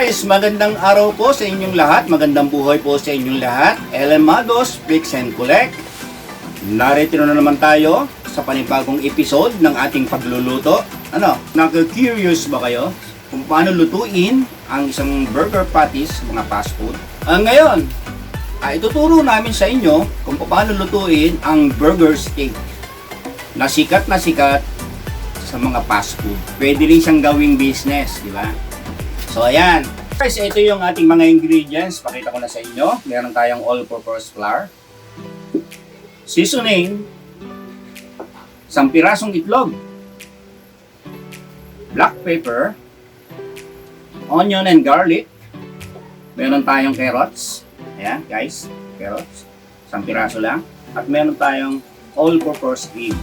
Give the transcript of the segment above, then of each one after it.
Guys, magandang araw po sa inyong lahat. Magandang buhay po sa inyong lahat. Elemados, Fix and Collect. Narito na naman tayo sa panibagong episode ng ating pagluluto. Naka-curious ba kayo kung paano lutuin ang isang burger patties, mga fast food? Ngayon, ituturo namin sa inyo kung paano lutuin ang burger steak na sikat sa mga fast food. Pwede rin siyang gawing business, di ba? So, ayan. Guys, ito yung ating mga ingredients. Pakita ko na sa inyo. Meron tayong all-purpose flour. Seasoning. Isang pirasong itlog. Black pepper. Onion and garlic. Meron tayong carrots. Ayan, guys. Carrots. Isang piraso lang. At meron tayong all-purpose cream.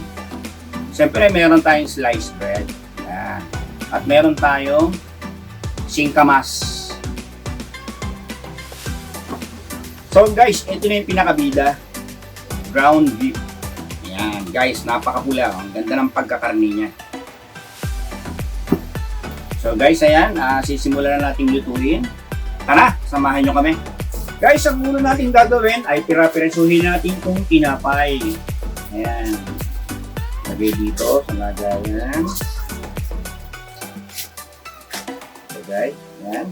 Siyempre, meron tayong sliced bread. Ayan. At meron tayong singkamas. So guys, ito na yung pinakabida. Ground beef. Ayan, guys, napakapula. Ang ganda ng pagkakarni niya. So guys, ayan, sisimulan na natin lutuin. Tara, samahan nyo kami. Guys, ang muna natin gagawin ay pira-pirasuhin natin itong tinapay. Ayan. Lagay dito sa lagayan. Guys, yan.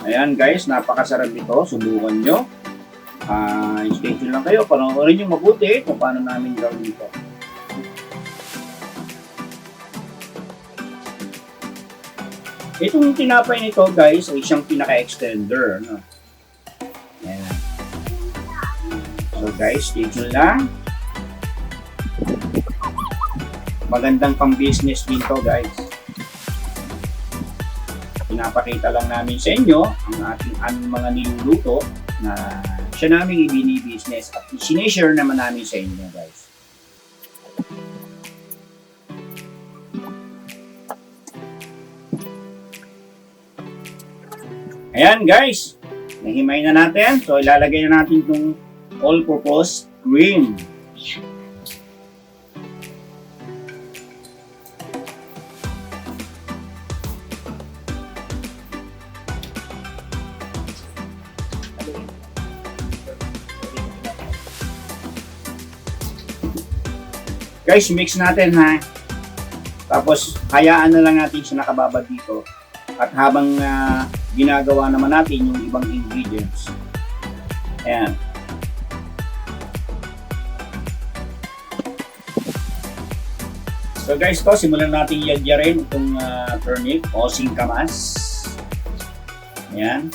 Ayan guys, napakasarap nito. Subukan nyo. Stay tuned lang kayo. Panoorin nyo mabuti kung paano namin gawin ito. Itong tinapay nito guys ay siyang pinaka-extender. Ayan. So guys, stay tuned lang. Magandang pang-business din to guys. Pinapakita lang namin sa inyo ang ating mga niluluto na siya namin ibini-business at sinishare naman namin sa inyo guys. Ayan guys, nahimay na natin. So ilalagay na natin itong all-purpose cream. Guys, mix natin ha. Tapos hayaan na lang natin siya nakababad dito. At habang ginagawa naman natin yung ibang ingredients. Ayan. So guys, simulan natin yadyarin itong turnip o singkamas. Ayan.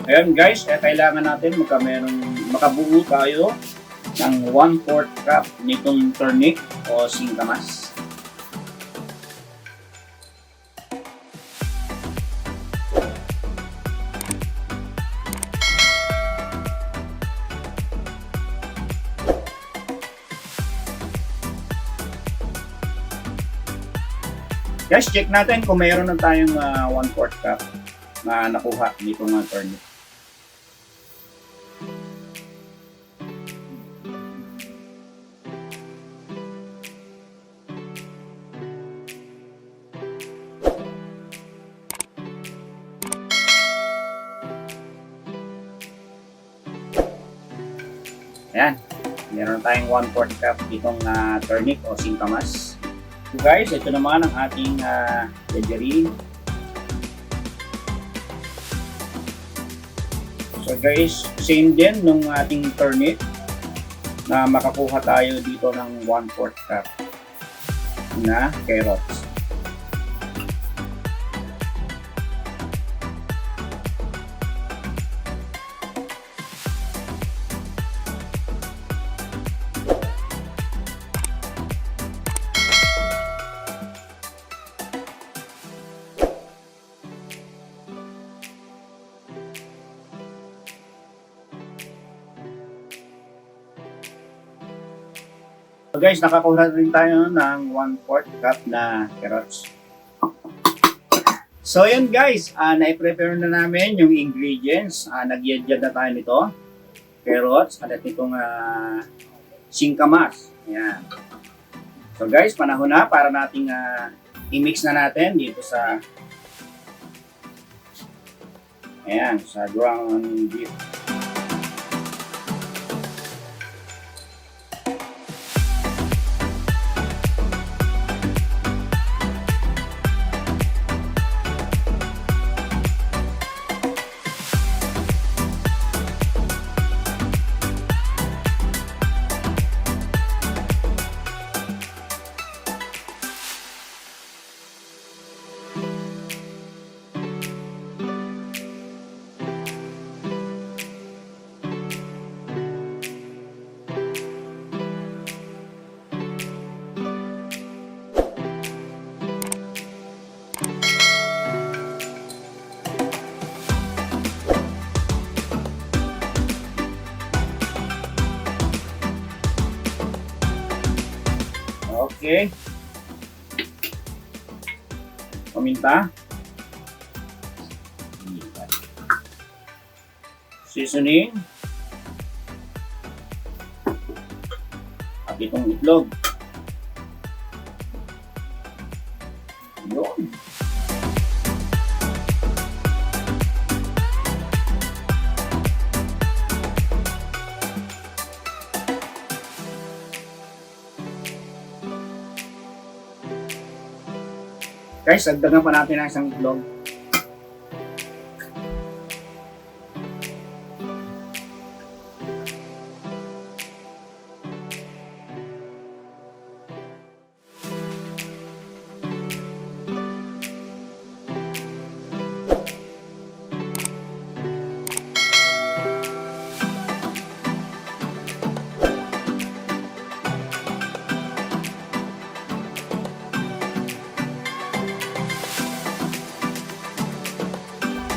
Ayan guys, kailangan natin makabuo tayo ng 1/4 cup nitong turnip o singkamas. Guys, check natin kung mayroon na tayong 1/4 cup na nakuha nitong turnip. Ayan, meron tayong 1/4 cup itong turnip o singkamas. So guys, ito naman ang ating yadyarin. So guys, same din nung ating turnip na makakuha tayo dito ng 1/4 cup na carrots. So guys, nakakuha rin tayo ng 1/4 cup na carrots. So yun guys, na-prepare na namin yung ingredients. Nagyadyad na tayo nito. Carrots, at itong singkamas. Ayan. So guys, panahon na para nating i-mix na natin dito sa sa ground beef. Okay. Paminta. Seasoning. At itong itlog. Yun. Guys, dagdagan pa natin ang isang itlog.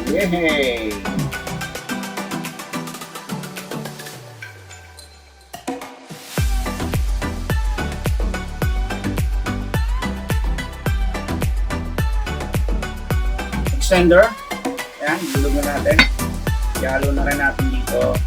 Yay! Extender. Ayan, ilog na natin. Ihalo na rin natin dito.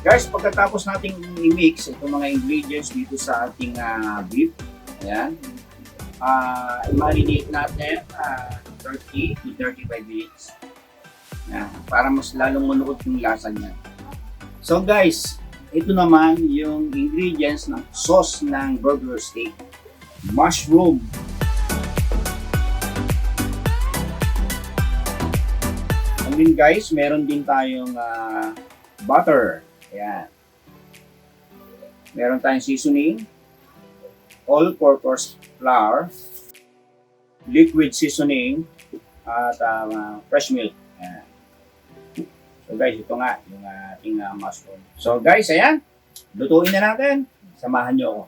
Guys, pagkatapos nating i-mix itong mga ingredients dito sa ating beef, ayan, i-marinate natin 30 to 35 minutes. Ayan, para mas lalong manuot yung lasa niya. So guys, ito naman yung ingredients ng sauce ng burger steak. Mushroom. And then guys, meron din tayong butter. Ayan. Meron tayong seasoning, all-purpose flour, liquid seasoning, at fresh milk. Ayan. So guys, ito nga yung ating mushroom. So guys, ayan. Lutuin na natin. Samahan nyo ako.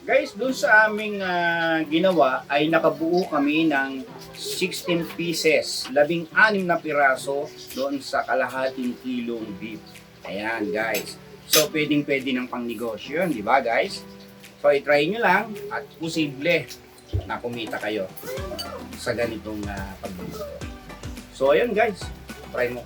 Guys, dun sa aming ginawa ay nakabuo kami ng 16 pieces, 16 na piraso doon sa kalahating kilong beef. Ayan guys. So pwedeng-pwede ng pangnegosyo yun, di ba guys? So i-try nyo lang at posible na kumita kayo sa ganitong pagluluto. So ayun guys, try mo.